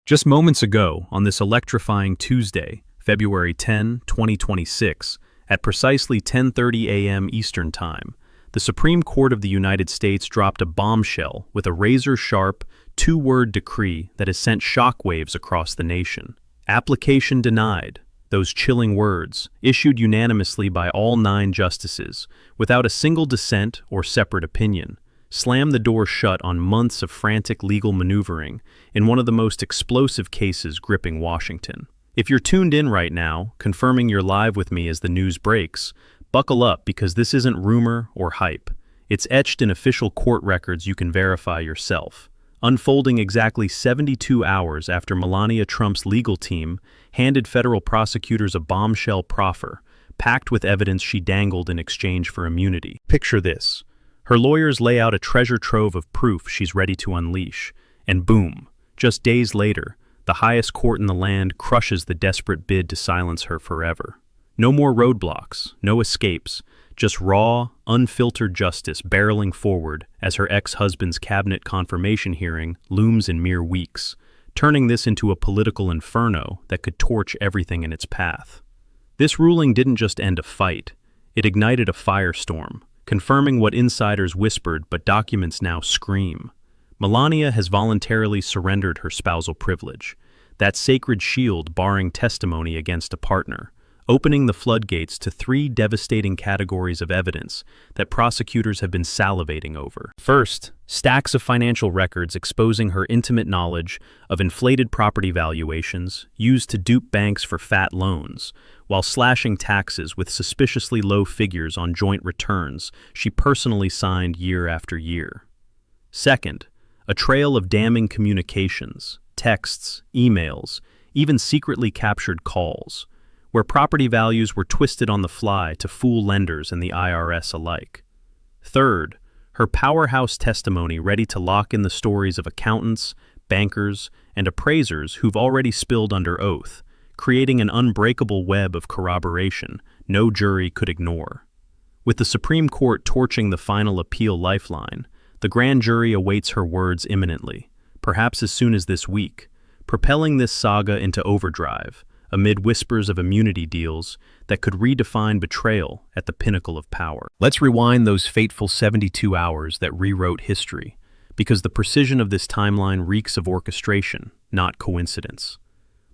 Just moments ago, on this electrifying Tuesday, February 10, 2026, at precisely 10:30 a.m. Eastern Time, the Supreme Court of the United States dropped a bombshell with a razor-sharp, two-word decree that has sent shockwaves across the nation. Application denied. Those chilling words, issued unanimously by all 9 justices, without a single dissent or separate opinion, slammed the door shut on months of frantic legal maneuvering in one of the most explosive cases gripping Washington. If you're tuned in right now, confirming you're live with me as the news breaks, buckle up because this isn't rumor or hype. It's etched in official court records you can verify yourself. Unfolding exactly 72 hours after Melania Trump's legal team handed federal prosecutors a bombshell proffer, packed with evidence she dangled in exchange for immunity. Picture this. Her lawyers lay out a treasure trove of proof she's ready to unleash, and boom, just days later, the highest court in the land crushes the desperate bid to silence her forever. No more roadblocks, no escapes, just raw, unfiltered justice barreling forward as her ex-husband's cabinet confirmation hearing looms in mere weeks, turning this into a political inferno that could torch everything in its path. This ruling didn't just end a fight, it ignited a firestorm, confirming what insiders whispered but documents now scream. Melania has voluntarily surrendered her spousal privilege, that sacred shield barring testimony against a partner, opening the floodgates to 3 devastating categories of evidence that prosecutors have been salivating over. First, stacks of financial records exposing her intimate knowledge of inflated property valuations used to dupe banks for fat loans, while slashing taxes with suspiciously low figures on joint returns she personally signed year after year. Second, a trail of damning communications, texts, emails, even secretly captured calls, where property values were twisted on the fly to fool lenders and the IRS alike. Third, her powerhouse testimony ready to lock in the stories of accountants, bankers, and appraisers who've already spilled under oath, creating an unbreakable web of corroboration no jury could ignore. With the Supreme Court torching the final appeal lifeline, the grand jury awaits her words imminently, perhaps as soon as this week, propelling this saga into overdrive, amid whispers of immunity deals that could redefine betrayal at the pinnacle of power. Let's rewind those fateful 72 hours that rewrote history, because the precision of this timeline reeks of orchestration, not coincidence.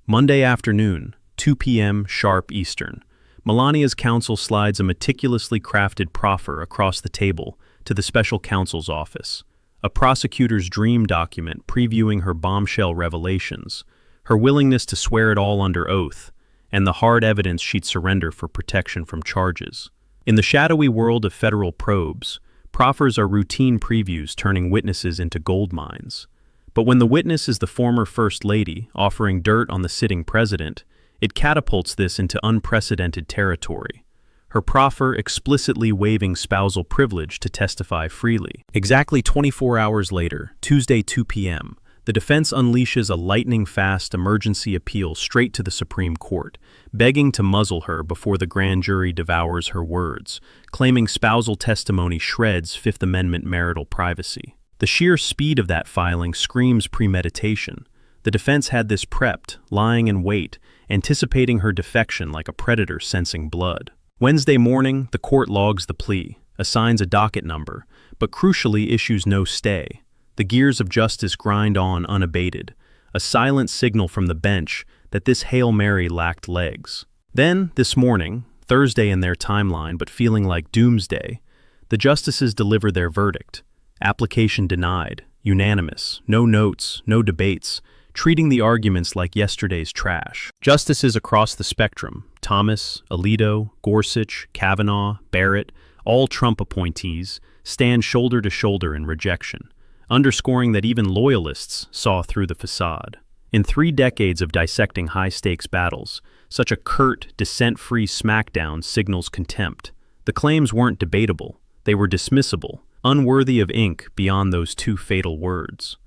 Monday afternoon, 2 p.m. sharp Eastern, Melania's counsel slides a meticulously crafted proffer across the table to the special counsel's office, a prosecutor's dream document previewing her bombshell revelations, her willingness to swear it all under oath, and the hard evidence she'd surrender for protection from charges. In the shadowy world of federal probes, proffers are routine previews turning witnesses into gold mines. But when the witness is the former First Lady offering dirt on the sitting president, it catapults this into unprecedented territory, her proffer explicitly waiving spousal privilege to testify freely. Exactly 24 hours later, Tuesday 2 p.m., the defense unleashes a lightning-fast emergency appeal straight to the Supreme Court, begging to muzzle her before the grand jury devours her words, claiming spousal testimony shreds Fifth Amendment marital privacy. The sheer speed of that filing screams premeditation. The defense had this prepped, lying in wait, anticipating her defection like a predator sensing blood. Wednesday morning, the court logs the plea, assigns a docket number, but crucially issues no stay. The gears of justice grind on unabated, a silent signal from the bench that this Hail Mary lacked legs. Then, this morning, Thursday in their timeline but feeling like doomsday, the justices deliver their verdict. Application denied, unanimous, no notes, no debates, treating the arguments like yesterday's trash. Justices across the spectrum, Thomas, Alito, Gorsuch, Kavanaugh, Barrett, all Trump appointees, stand shoulder to shoulder in rejection, underscoring that even loyalists saw through the facade. In 3 decades of dissecting high-stakes battles, such a curt, dissent-free smackdown signals contempt. The claims weren't debatable, they were dismissible, unworthy of ink beyond those 2 fatal words.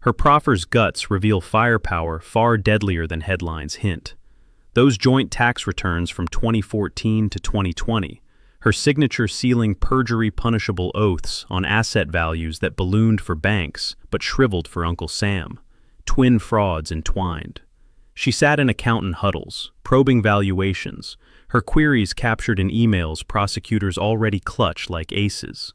Her proffer's guts reveal firepower far deadlier than headlines hint. Those joint tax returns from 2014 to 2020, her signature sealing perjury-punishable oaths on asset values that ballooned for banks but shriveled for Uncle Sam, twin frauds entwined. She sat in accountant huddles, probing valuations, her queries captured in emails prosecutors already clutch like aces.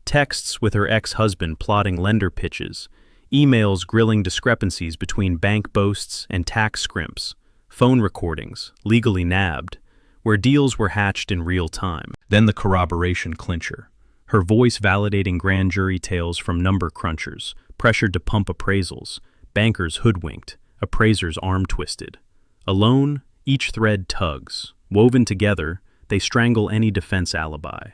Texts with her ex-husband plotting lender pitches, emails grilling discrepancies between bank boasts and tax scrimps, phone recordings, legally nabbed, where deals were hatched in real time. Then the corroboration clincher, her voice validating grand jury tales from number crunchers, pressured to pump appraisals, bankers hoodwinked, appraisers arm-twisted. Alone, each thread tugs. Woven together, they strangle any defense alibi.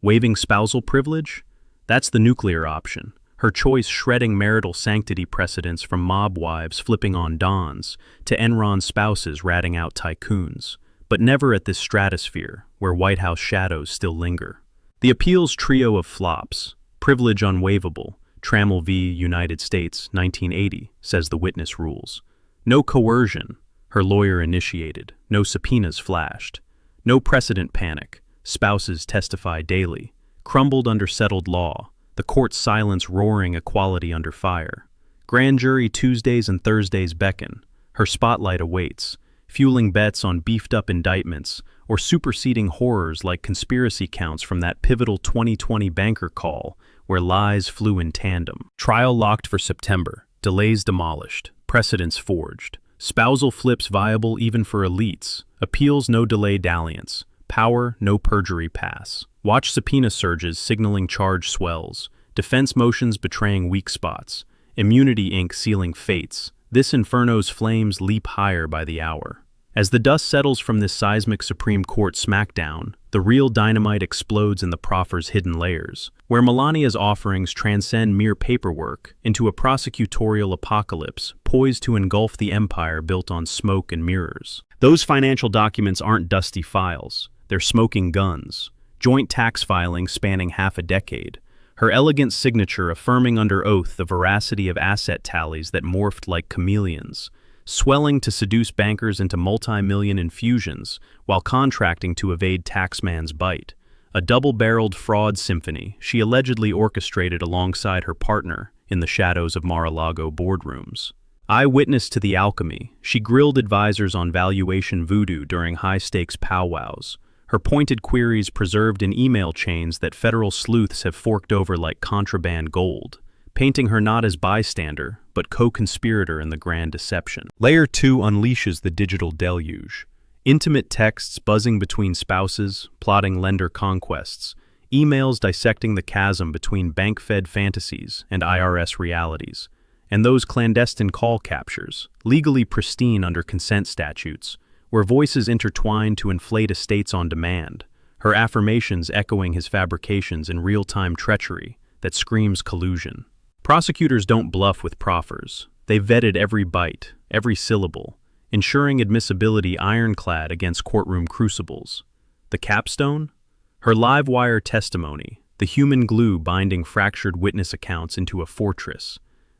Waiving spousal privilege? That's the nuclear option. Her choice shredding marital sanctity precedents from mob wives flipping on dons to Enron spouses ratting out tycoons, but never at this stratosphere where White House shadows still linger. The appeals trio of flops, privilege unwaivable, Trammell v. United States, 1980, says the witness rules. No coercion, her lawyer initiated, no subpoenas flashed. No precedent panic, spouses testify daily. Crumbled under settled law, the court's silence roaring equality under fire. Grand jury Tuesdays and Thursdays beckon, her spotlight awaits, fueling bets on beefed-up indictments or superseding horrors like conspiracy counts from that pivotal 2020 banker call where lies flew in tandem. Trial locked for September, delays demolished, precedents forged. Spousal flips viable even for elites, appeals no delay dalliance, power no perjury pass. Watch subpoena surges signaling charge swells, defense motions betraying weak spots, immunity ink sealing fates. This inferno's flames leap higher by the hour. As the dust settles from this seismic Supreme Court smackdown, the real dynamite explodes in the proffer's hidden layers, where Melania's offerings transcend mere paperwork into a prosecutorial apocalypse poised to engulf the empire built on smoke and mirrors. Those financial documents aren't dusty files, they're smoking guns, joint tax filing spanning half a decade, her elegant signature affirming under oath the veracity of asset tallies that morphed like chameleons, swelling to seduce bankers into multi-million infusions while contracting to evade taxman's bite. A double-barreled fraud symphony she allegedly orchestrated alongside her partner in the shadows of Mar-a-Lago boardrooms. Eyewitness to the alchemy, she grilled advisors on valuation voodoo during high-stakes powwows, her pointed queries preserved in email chains that federal sleuths have forked over like contraband gold, painting her not as bystander, but co-conspirator in the grand deception. Layer 2 unleashes the digital deluge. Intimate texts buzzing between spouses, plotting lender conquests, emails dissecting the chasm between bank-fed fantasies and IRS realities, and those clandestine call captures, legally pristine under consent statutes, where voices intertwine to inflate estates on demand, her affirmations echoing his fabrications in real-time treachery that screams collusion. Prosecutors don't bluff with proffers. They vetted every bite, every syllable, ensuring admissibility ironclad against courtroom crucibles. The capstone? Her live-wire testimony, the human glue binding fractured witness accounts into a fortress,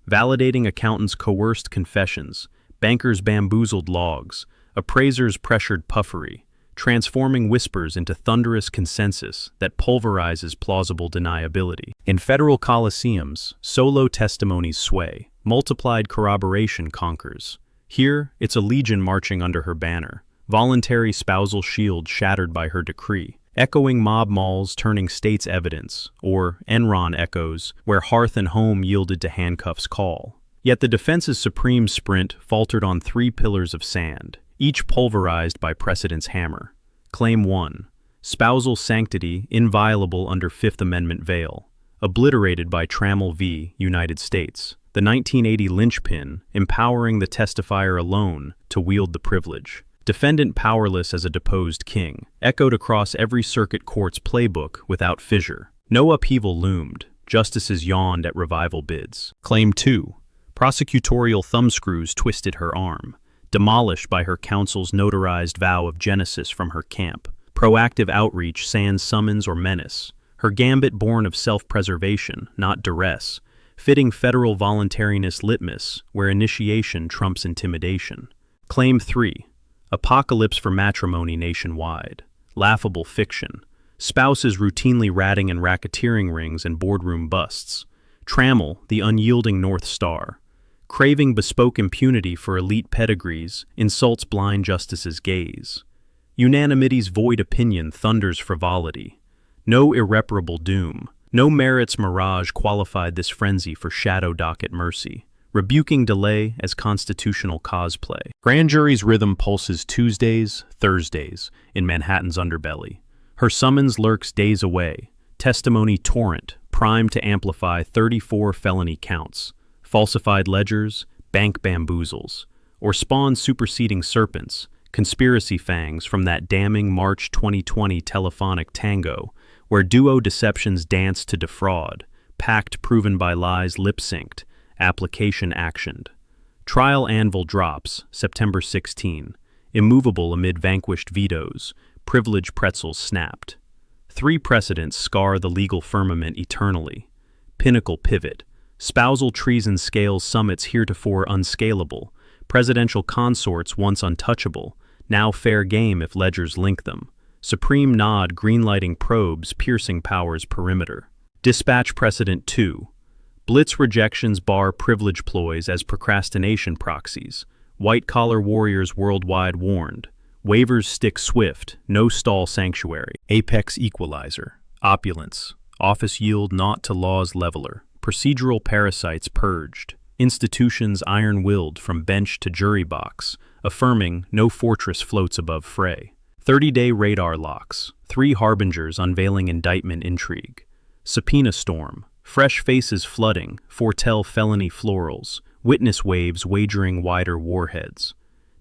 validating accountants' coerced confessions, bankers' bamboozled logs, appraisers' pressured puffery, transforming whispers into thunderous consensus that pulverizes plausible deniability. In federal coliseums, solo testimonies sway, multiplied corroboration conquers. Here, it's a legion marching under her banner, voluntary spousal shield shattered by her decree, echoing mob malls turning state's evidence, or Enron echoes, where hearth and home yielded to handcuffs call. Yet the defense's supreme sprint faltered on 3 pillars of sand, each pulverized by precedent's hammer. Claim 1. Spousal sanctity inviolable under Fifth Amendment veil, obliterated by Trammell v. United States, the 1980 linchpin empowering the testifier alone to wield the privilege. Defendant powerless as a deposed king, echoed across every circuit court's playbook without fissure. No upheaval loomed, justices yawned at revival bids. Claim 2. Prosecutorial thumbscrews twisted her arm, demolished by her counsel's notarized vow of genesis from her camp. Proactive outreach sans summons or menace, her gambit born of self-preservation, not duress, fitting federal voluntariness litmus where initiation trumps intimidation. Claim 3. Apocalypse for matrimony nationwide. Laughable fiction. Spouses routinely ratting in racketeering rings and boardroom busts. Trammell, the unyielding North Star. Craving bespoke impunity for elite pedigrees insults blind justice's gaze. Unanimity's void opinion thunders frivolity. No irreparable doom, no merit's mirage qualified this frenzy for shadow docket mercy, rebuking delay as constitutional cosplay. Grand jury's rhythm pulses Tuesdays, Thursdays, in Manhattan's underbelly. Her summons lurks days away, testimony torrent, primed to amplify 34 felony counts, falsified ledgers, bank bamboozles, or spawn superseding serpents, conspiracy fangs from that damning March 2020 telephonic tango, where duo deceptions danced to defraud, pact proven by lies lip-synced, application actioned. Trial anvil drops, September 16, immovable amid vanquished vetoes, privilege pretzels snapped. 3 precedents scar the legal firmament eternally. Pinnacle pivot, spousal treason scales summits heretofore unscalable, presidential consorts once untouchable, now fair game if ledgers link them. Supreme nod greenlighting probes piercing power's perimeter. Dispatch precedent 2. Blitz rejections bar privilege ploys as procrastination proxies. White-collar warriors worldwide warned. Waivers stick swift, no stall sanctuary. Apex equalizer. Opulence. Office yield not to law's leveler. Procedural parasites purged. Institutions iron-willed from bench to jury box, affirming no fortress floats above fray. 30-day radar locks. 3 harbingers unveiling indictment intrigue. Subpoena storm. Fresh faces flooding, foretell felony florals. Witness waves wagering wider warheads.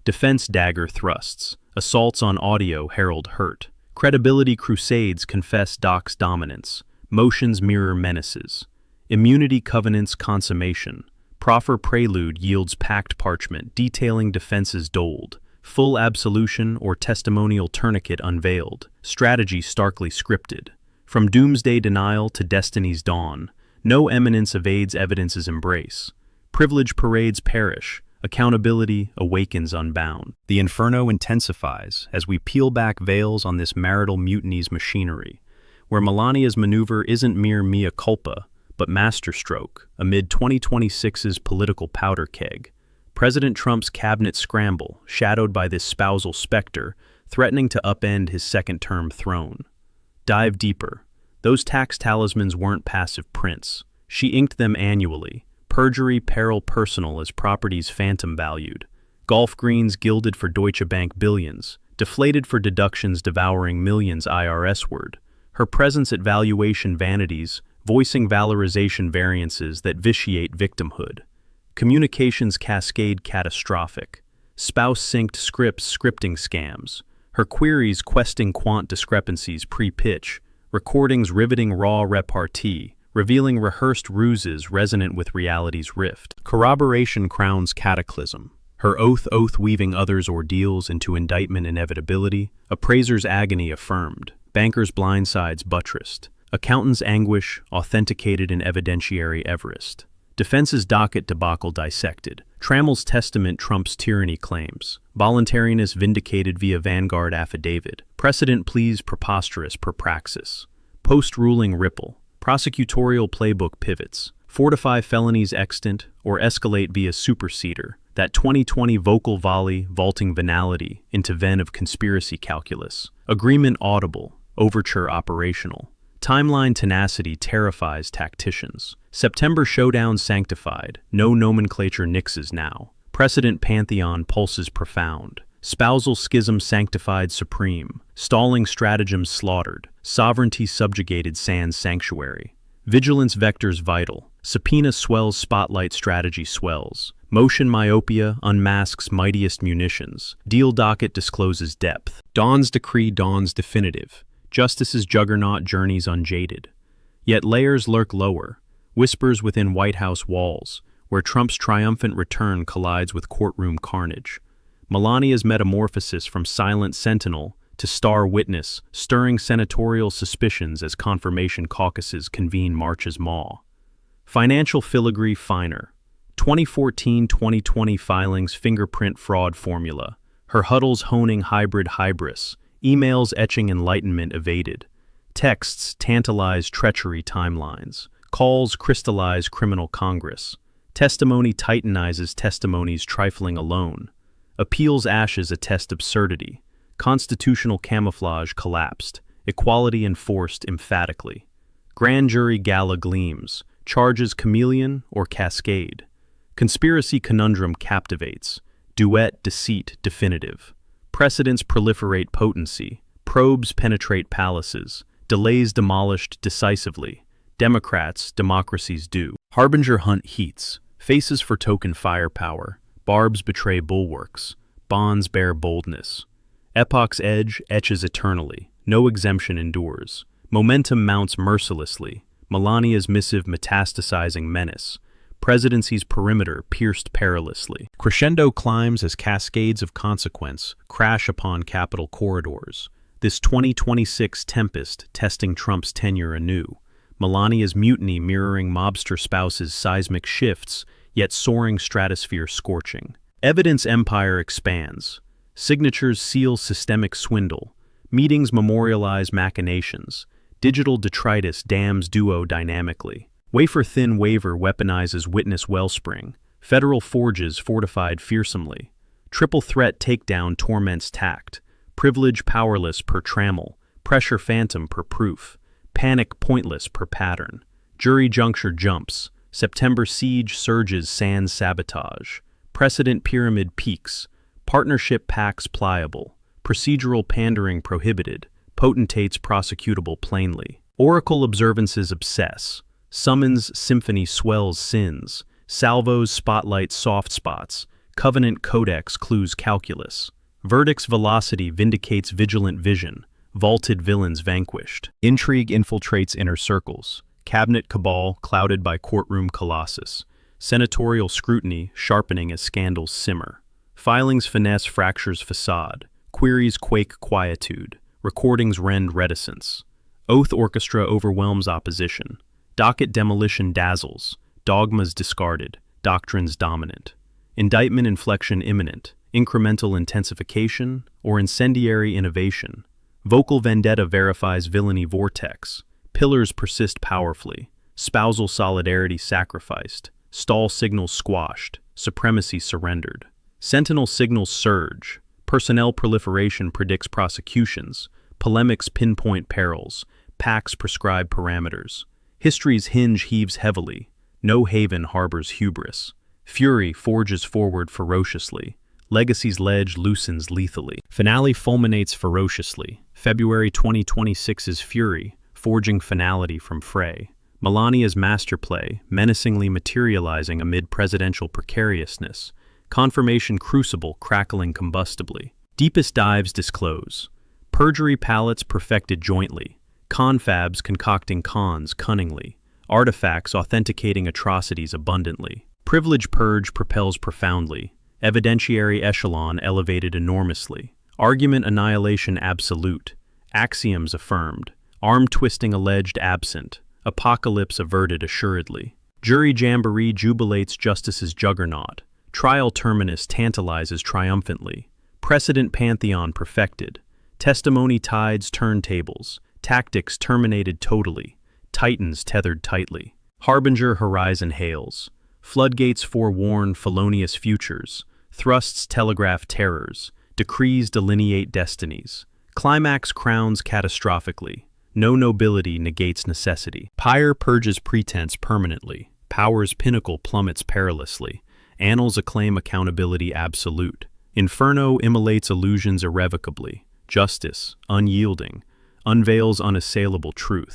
Defense dagger thrusts. Assaults on audio herald hurt. Credibility crusades confess doc's dominance. Motions mirror menaces. Immunity covenants consummation. Proffer prelude yields packed parchment detailing defenses doled. Full absolution or testimonial tourniquet unveiled. Strategy starkly scripted. From doomsday denial to destiny's dawn, no eminence evades evidence's embrace. Privilege parades perish. Accountability awakens unbound. The inferno intensifies as we peel back veils on this marital mutiny's machinery, where Melania's maneuver isn't mere mea culpa, but masterstroke amid 2026's political powder keg. President Trump's cabinet scramble, shadowed by this spousal specter, threatening to upend his second-term throne. Dive deeper. Those tax talismans weren't passive prints. She inked them annually. Perjury, peril personal as properties phantom valued. Golf greens gilded for Deutsche Bank billions, deflated for deductions devouring millions IRS-ward. Her presence at valuation vanities, voicing valorization variances that vitiate victimhood. Communications cascade catastrophic. Spouse-synced scripts scripting scams. Her queries questing quant discrepancies pre-pitch. Recordings riveting raw repartee, revealing rehearsed ruses resonant with reality's rift. Corroboration crowns cataclysm. Her oath weaving others' ordeals into indictment inevitability. Appraiser's agony affirmed. Banker's blindsides buttressed. Accountant's anguish authenticated in evidentiary Everest. Defense's docket debacle dissected. Trammel's testament trumps tyranny claims. Voluntariness vindicated via Vanguard affidavit. Precedent pleas preposterous per praxis. Post-ruling ripple. Prosecutorial playbook pivots. Fortify felonies extant or escalate via superseder. That 2020 vocal volley vaulting venality into ven of conspiracy calculus. Agreement audible. Overture operational. Timeline tenacity terrifies tacticians. September showdown sanctified. No nomenclature nixes now. Precedent pantheon pulses profound. Spousal schism sanctified supreme. Stalling stratagems slaughtered. Sovereignty subjugated sans sanctuary. Vigilance vectors vital. Subpoena swells spotlight strategy swells. Motion myopia unmasks mightiest munitions. Deal docket discloses depth. Dawn's decree dawns definitive. Justice's juggernaut journeys unjaded. Yet layers lurk lower, whispers within White House walls, where Trump's triumphant return collides with courtroom carnage. Melania's metamorphosis from silent sentinel to star witness, stirring senatorial suspicions as confirmation caucuses convene March's maw. Financial filigree finer. 2014-2020 filings fingerprint fraud formula. Her huddles honing hybrid hybris. Emails etching enlightenment evaded. Texts tantalize treachery timelines. Calls crystallize criminal Congress. Testimony titanizes testimonies trifling alone. Appeals ashes attest absurdity. Constitutional camouflage collapsed. Equality enforced emphatically. Grand jury gala gleams. Charges chameleon or cascade. Conspiracy conundrum captivates. Duet deceit definitive. Precedents proliferate potency. Probes penetrate palaces. Delays demolished decisively. Democrats, democracies do. Harbinger hunt heats. Faces for token firepower. Barbs betray bulwarks. Bonds bear boldness. Epoch's edge etches eternally. No exemption endures. Momentum mounts mercilessly. Melania's missive metastasizing menace. Presidency's perimeter pierced perilously. Crescendo climbs as cascades of consequence crash upon Capitol corridors. This 2026 tempest testing Trump's tenure anew. Melania's mutiny mirroring mobster spouse's seismic shifts, yet soaring stratosphere scorching. Evidence empire expands. Signatures seal systemic swindle. Meetings memorialize machinations. Digital detritus dams duo dynamically. Wafer-thin waiver weaponizes witness wellspring. Federal forges fortified fearsomely. Triple threat takedown torments tact. Privilege powerless per trammel. Pressure phantom per proof. Panic pointless per pattern. Jury juncture jumps. September siege surges sans sabotage. Precedent pyramid peaks. Partnership pacts pliable. Procedural pandering prohibited. Potentates prosecutable plainly. Oracle observances obsess. Summons symphony swells sins. Salvos spotlight soft spots. Covenant codex clues calculus. Verdict's velocity vindicates vigilant vision. Vaulted villains vanquished. Intrigue infiltrates inner circles. Cabinet cabal clouded by courtroom colossus. Senatorial scrutiny sharpening as scandals simmer. Filings finesse fractures facade. Queries quake quietude. Recordings rend reticence. Oath orchestra overwhelms opposition. Docket demolition dazzles. Dogmas discarded. Doctrines dominant. Indictment inflection imminent. Incremental intensification or incendiary innovation. Vocal vendetta verifies villainy vortex. Pillars persist powerfully. Spousal solidarity sacrificed. Stall signals squashed. Supremacy surrendered. Sentinel signals surge. Personnel proliferation predicts prosecutions. Polemics pinpoint perils. Pacts prescribe parameters. History's hinge heaves heavily. No haven harbors hubris. Fury forges forward ferociously. Legacy's ledge loosens lethally. Finale fulminates ferociously. February 2026's fury, forging finality from fray. Melania's masterplay, menacingly materializing amid presidential precariousness. Confirmation crucible crackling combustibly. Deepest dives disclose. Perjury palettes perfected jointly. Confabs concocting cons cunningly. Artifacts authenticating atrocities abundantly. Privilege purge propels profoundly. Evidentiary echelon elevated enormously. Argument annihilation absolute. Axioms affirmed. Arm-twisting alleged absent. Apocalypse averted assuredly. Jury jamboree jubilates justice's juggernaut. Trial terminus tantalizes triumphantly. Precedent pantheon perfected. Testimony tides turntables. Tactics terminated totally. Titans tethered tightly. Harbinger horizon hails. Floodgates forewarn felonious futures. Thrusts telegraph terrors. Decrees delineate destinies. Climax crowns catastrophically. No nobility negates necessity. Pyre purges pretense permanently. Power's pinnacle plummets perilously. Annals acclaim accountability absolute. Inferno immolates illusions irrevocably. Justice, unyielding, unveils unassailable truth.